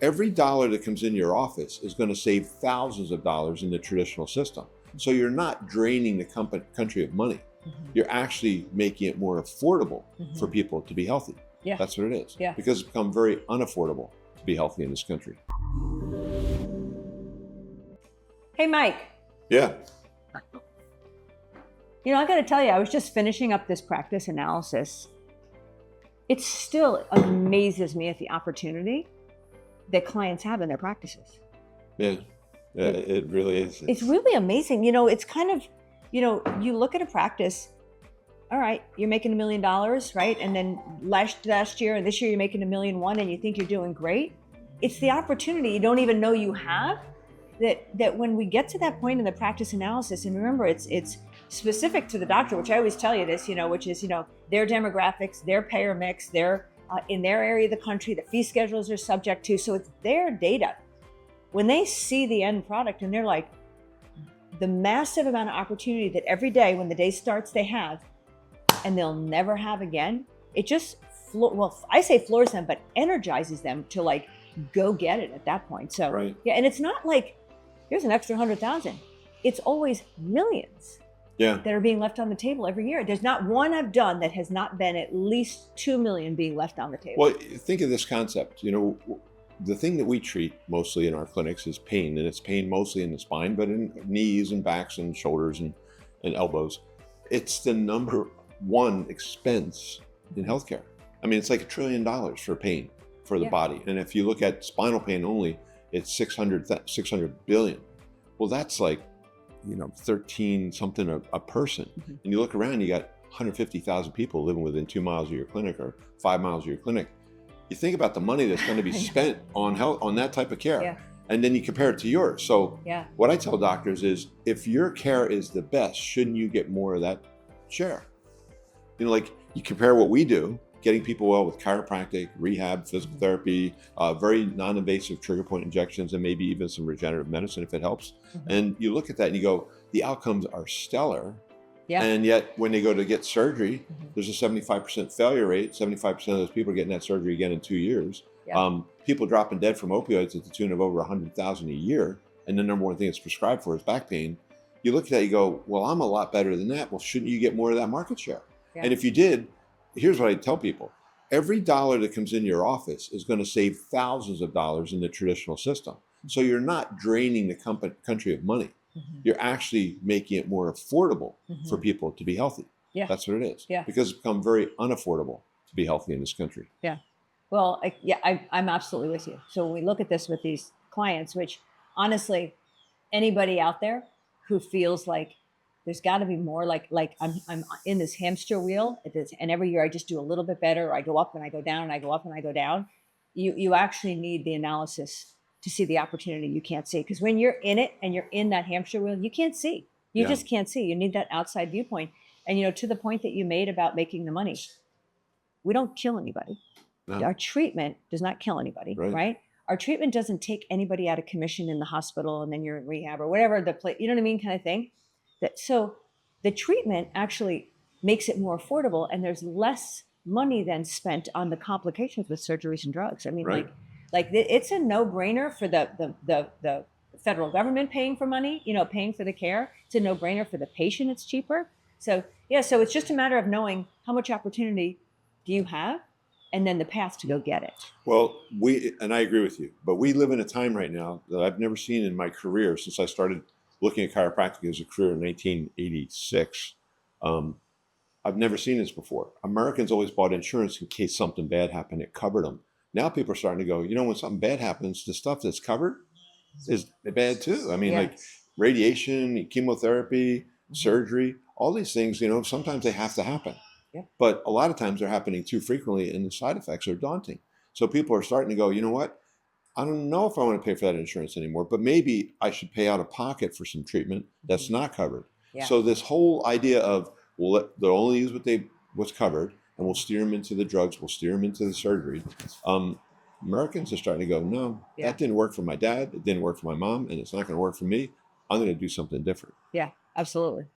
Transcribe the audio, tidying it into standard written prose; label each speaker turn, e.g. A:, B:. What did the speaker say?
A: every dollar that comes in your office is going to save thousands of dollars in the traditional system. So you're not draining the country of money. You're actually making it more affordable for people to be healthy.
B: Yeah.
A: That's what it is.
B: Yeah.
A: Because it's become very unaffordable to be healthy in this country.
B: Hey, Mike.
A: Yeah.
B: You know, I got to tell you, I was just finishing up this practice analysis. It still amazes me at the opportunity that clients have in their practices.
A: Yeah. Yeah, it really is.
B: It's really amazing. You know, it's kind of, you know, you look at a practice, all right, you're making $1 million, right? And then last year and this year you're making $1.1 million and you think you're doing great. It's the opportunity you don't even know you have that when we get to that point in the practice analysis, and remember, it's specific to the doctor, which I always tell you this, you know, which is, you know, their demographics, their payer mix, their in their area of the country, the fee schedules are subject to, so it's their data. When they see the end product and they're like, the massive amount of opportunity that every day when the day starts they have, and they'll never have again, it just, I say floors them, but energizes them to like go get it at that point. So
A: Right.
B: yeah, and it's not like, here's an extra 100,000. It's always millions that are being left on the table every year. There's not one I've done that has not been at least 2 million being left on the table.
A: Well, think of this concept. You know, the thing that we treat mostly in our clinics is pain, and it's pain mostly in the spine, but in knees and backs and shoulders and elbows. It's the number one expense in healthcare. I mean, it's like $1 trillion for pain for the body. And if you look at spinal pain only, it's 600 billion. Well, that's like, you know, 13 something a person. And you look around, you got 150,000 people living within 2 miles of your clinic or 5 miles of your clinic. You think about the money that's going to be spent on health, on that type of care, and then you compare it to yours. So what I tell doctors is, if your care is the best, shouldn't you get more of that share? You know, like you compare what we do, getting people well with chiropractic, rehab, physical therapy, very non-invasive trigger point injections, and maybe even some regenerative medicine if it helps. And you look at that and you go, the outcomes are stellar. And yet when they go to get surgery, there's a 75% failure rate. 75% of those people are getting that surgery again in 2 years. People dropping dead from opioids at the tune of over 100,000 a year. And the number one thing it's prescribed for is back pain. You look at that, you go, well, I'm a lot better than that. Well, shouldn't you get more of that market share? And if you did, here's what I tell people. Every dollar that comes in your office is going to save thousands of dollars in the traditional system. So you're not draining the country of money. You're actually making it more affordable for people to be healthy. That's what it is. Because it's become very unaffordable to be healthy in this country.
B: Well, I'm absolutely with you. So when we look at this with these clients, which honestly, anybody out there who feels like there's got to be more, like I'm in this hamster wheel, and every year I just do a little bit better, or I go up and I go down, and I go up and I go down. You actually need the analysis to see the opportunity you can't see. Because when you're in it and you're in that hamster wheel, you can't see. You just can't see. You need that outside viewpoint. And, you know, to the point that you made about making the money, we don't kill anybody. Our treatment does not kill anybody, right? Our treatment doesn't take anybody out of commission in the hospital and then you're in rehab or whatever the place, you know what I mean, kind of thing. So the treatment actually makes it more affordable, and there's less money than spent on the complications with surgeries and drugs. I mean, like it's a no-brainer for the federal government paying for money, you know, paying for the care. It's a no-brainer for the patient. It's cheaper. So so it's just a matter of knowing how much opportunity do you have, and then the path to go get it. Well,
A: I agree with you, but we live in a time right now that I've never seen in my career since I started looking at chiropractic as a career in 1986. I've never seen this before. Americans always bought insurance in case something bad happened. It covered them. Now people are starting to go, you know, when something bad happens, the stuff that's covered is bad too. I mean, like radiation, chemotherapy, surgery, all these things, you know, sometimes they have to happen. But a lot of times they're happening too frequently and the side effects are daunting. So people are starting to go, you know what? I don't know if I want to pay for that insurance anymore, but maybe I should pay out of pocket for some treatment that's not covered. So this whole idea of, well, they'll only use what's covered, and we'll steer them into the drugs, we'll steer them into the surgery. Americans are starting to go, no, that didn't work for my dad, it didn't work for my mom, and it's not going to work for me. I'm going to do something different.
B: Yeah, absolutely.